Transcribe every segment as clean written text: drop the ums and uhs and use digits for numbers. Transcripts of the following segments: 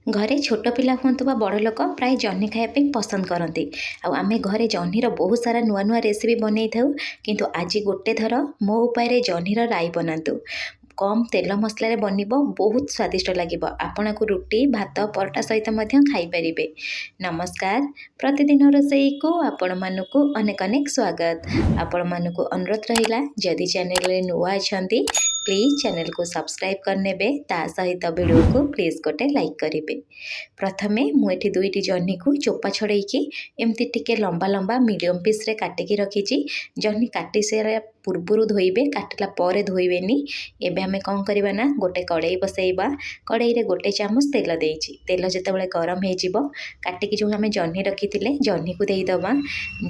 घरे छोट पिला हूँ बा बड़ लोक प्राय जह्नी खायापी पसंद करती। आम घरे जह्नीर बहुत सारा नुआ नुआ रेसिपी बनई था किंतु आज गोटे थर मो उपाय जह्नीर राई बनातु। कम तेल मसलार बन बहुत स्वादिष्ट लगे। आपण को रुटी भात परोटा सहित खाईपारे। नमस्कार, प्रतिदिन रोसई को आपण मानकु अनेक अनेक स्वागत। आपण मानकु अनुरोध रहिला जदि चैनल रे नुआ अछंती प्लीज चैनल को सब्सक्राइब करने ता सहित वीडियो को प्लीज गोटे लाइक करेंगे। प्रथमे मुझे दुईटी जह्नी को चोपा छड़ेकी एमती टिके लंबा लंबा मीडियम पीस रे काटिकी रखी। जह्नी काटी सारा पूर्वर धोइबे, काटिला पर धोइबेनी। एबे हमें कौन करवा ना गोटे कड़ाई बसैबा। कड़ाई रे गोटे चामच तेल देइछि। तेल जेतेबेले गरम हो काटिकी जो आम जह्नी रखी जह्नी को देदबा।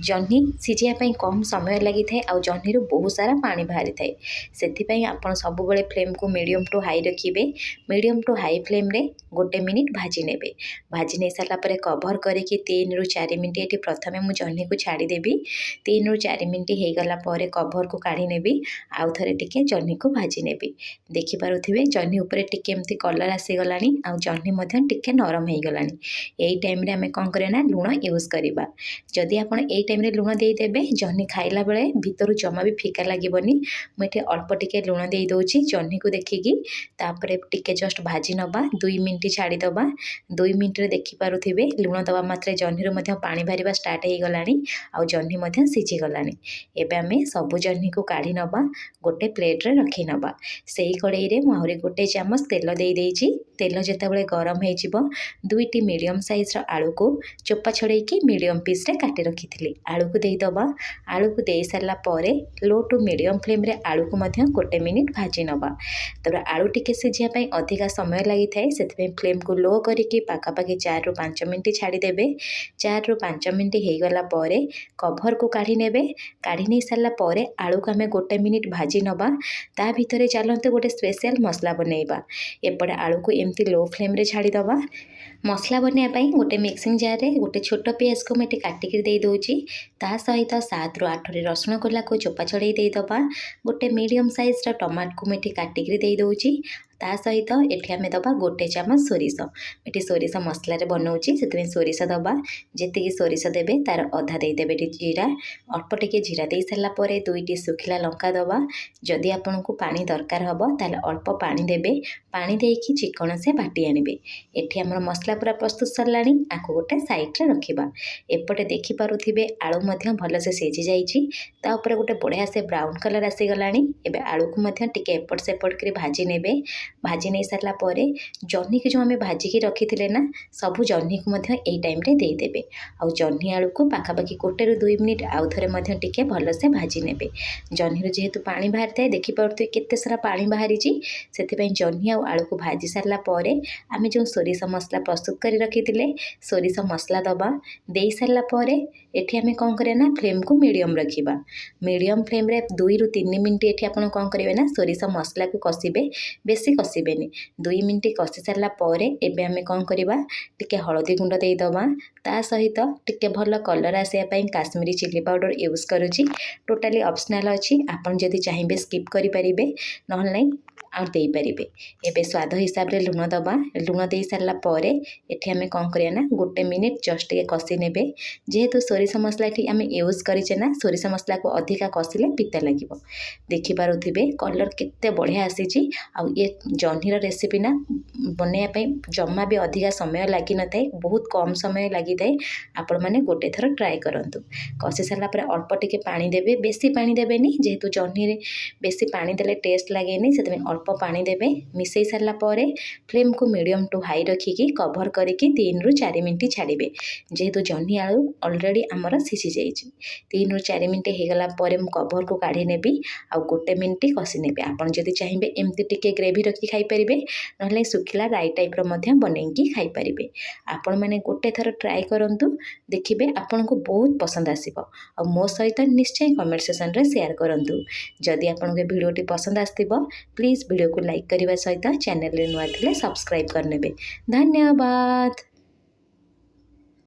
जह्नी सिझिया पई कम समय लगी थाए आ जह्नी रू बहुत सारा पानी बाहरी थाए। सेथिपई आपण सबुबले फ्लेम को मीडियम टू हाई रखिबे। मीडियम टू हाई फ्लेम रे गोटे मिनिट भाजी नेबे। भाजी नहीं सारा पर कभर करके 3 ରୁ 4 मिनिट ये प्रथमे मु जह्नी को छाड़ीदेवी। 3 ରୁ 4 मिनिट हो गला पर कभर को काढ़ी नेबी। आउ थरे टिके जह्नी को भाजी नेबी। देखि पारुथिबे जह्नी ऊपर टिके एमती कलर आसीगलानी आ जह्नी मध्य टिके नरम हो गलानी। एई टाइम रे हमें कौन करना लुण यूज करवा। जदि आपण एई टाइम रे लुण दे देबे जह्नी खाइला बेले भितरु जमा भी फिका लागबनी। मुझे अल्प टिके लुण दे दउची जह्नी को देखिकी। तापर टिके जस्ट भाजी नबा 2 मिनिट छाड़ीदबा। 2 मिनिट रे देखि पारुथिबे लुण दबा मात्रे जह्नी रो मध्य पानी बाहरिबा स्टार्ट हो गलानी आ जह्नी मध्य सिझी गलानी। एबे हमें सबु जह्नी को काढ़ी नबा गोटे प्लेट रे रखी नबा। सेही कड़ाई रे मुहरे गोटे चामच तेल दे देइची। तेल जेतेबेले गरम हो जिवो दुईटी मीडियम साइज रो आलू को चोपा छड़ेकी मीडियम पीस रे काटी रखिथिली। आलू को देई दबा। आलू को देई सारला परे लो टू मीडियम फ्लेम रे आलू को मध्य गोटे मिनिट भाजी नबा। तबे आलू टिके सिझिया पई अधिका समय लगी थाए सेति फ्लेम को लो करिकी पाखापाखि 4 ରୁ 5 मिनिट छाड़ी देबे। 4 ରୁ 5 मिनिट हो गला परे कभर को काढ़ी नेबे। काढ़ी नहीं सारला परे आलू को हमें गोटे मिनिट भाजी नबा। ता भितरे चलते गोटे स्पेशल मसला बनैबा। एपटे आलू को एमती लो फ्लेम रे छाड़ी दबा। मसला बनैया पई गोटे मिक्सिंग जार रे गोटे छोट पियाज को मैं काटिकी दे दउची। ता सहित 7 ରୁ 8 रे रसुण कोला को चोपा छड़े दे दबा। गोटे मीडियम साइज रो टमाटो को मैं काटिकी दे दउची। ता सहित एठी हमें दबा गोटे चामच सोरिष। एठी सोरिष मसला रे बनाउची सेति सोरिष दबा। जेतिकी सोरिष देबे तार अधा दे देबे जीरा। अल्प टिके जीरा दे सारला परे दुईटी सुखिला लंका दबा। जदि आपन को पानी दरकार हबो ताले अल्प पानी देबे। पानी देकी चिकण से बाटी आनिबे। एठी हमर मसला पूरा प्रस्तुत सरलानी। आको गोटे साइड रे रखिबा। एपटे देखि पारुथिबे आलू मध्य भल से सिझी जाईची। ता ऊपर गोटे बढ़िया से ब्राउन कलर आसी गलानी। एबे आलू को मध्य टिके एपट सेपट करी भाजी नेबे। भाजी नहीं सारला परे जह्नी की जो आम भाजिकी रखी ना सबू जह्नी को मध्य एई टाइम रे दे देबे। आउ जह्नी आलू को पाखापाखि 1 ରୁ 2 मिनिट आउ थरे मध्य टिके भल से भाजी नेबे। जह्नी रो जेहेतु पानी बाहर थाए देखि पारुथिबे केते सारा पानी बाहरीची। सेथिपई जह्नी आउ आलू को भाजी सारला परे आमे जो सोरिष मसला प्रस्तुत करी रखिथिले सोरिष मसला दबा। देई सारला परे एठी आमे कोन करे ना फ्लेम को मीडियम रखिबा। मीडियम फ्लेम रे 2 ରୁ 3 मिनिट एठी आपण कोन करिवे ना सोरिष मसला को कसिबे। बेसी कसिबेनी। 2 मिनिट कसी सारला परे एबे आमे कोन करिबा टिके हळदी गुंड देई दबा। ता सहित टिके भल कलर आसे पई काश्मीरी चिली पाउडर यूज करूची। टोटली ऑप्शनल अछि। आपण जदि चाहिबे स्किप करि परिबे नहल नै आ देई परिबे। एबे स्वाद हिसाब रे लुण दबा। लुण देई सारला परे एठी आमे कोन करिया ना गोटे मिनिट जस्ट टिके कसी नेबे। जेहेतु सोरिष मसला एठी आमे यूज करिचे ना सोरिष मसला को अधिका कसिले पिता लागिबो। देखि पारुथिबे कलर केते बढ़िया आसीची। आ ये जह्नी रो रेसिपी ना बनैया पई जम्मा भी अधिका समय लागि न थाए। बहुत कम समय लागि थाए। आपण माने गोटे थर ट्राई करंतु। कसी सारला पर अल्प टिके पानी देबे। बेसी पानी देबेनी जेहेतु जह्नी रे बेसी पानी देले टेस्ट लागेनी। सेतमे अल्प पानी देबे। मिसई सारला परे फ्लेम को मीडियम टू हाई रखिकी कभर करिकी 3 ରୁ 4 मिनिट छाड़िबे। जेहेतु जह्नी आलू ऑलरेडी आमर सिझी जाईची। 3 ରୁ 4 मिनिट हो गला परे मु कभर को काढ़ी नेबी। आ गोटे मिनिट कसी नेबे। आपण जदि चाहिबे एमती टिके ग्रेवी रखी खाई परिबे नहले सुखिला राई टाइप रो मध्य बनेकी खाई परिबे। आपण माने गोटे थर ट्राई करंतु। देखिबे आपण को बहुत पसंद आसीबो। आ मो सहित निश्चय कमेंट सेक्शन रे शेयर करंतु। जदि आपण के वीडियोटी पसंद आस्तिबो प्लीज वीडियो को लाइक करने सहित चैनल रे नुआ थिले सब्सक्राइब करनेबे। धन्यवाद।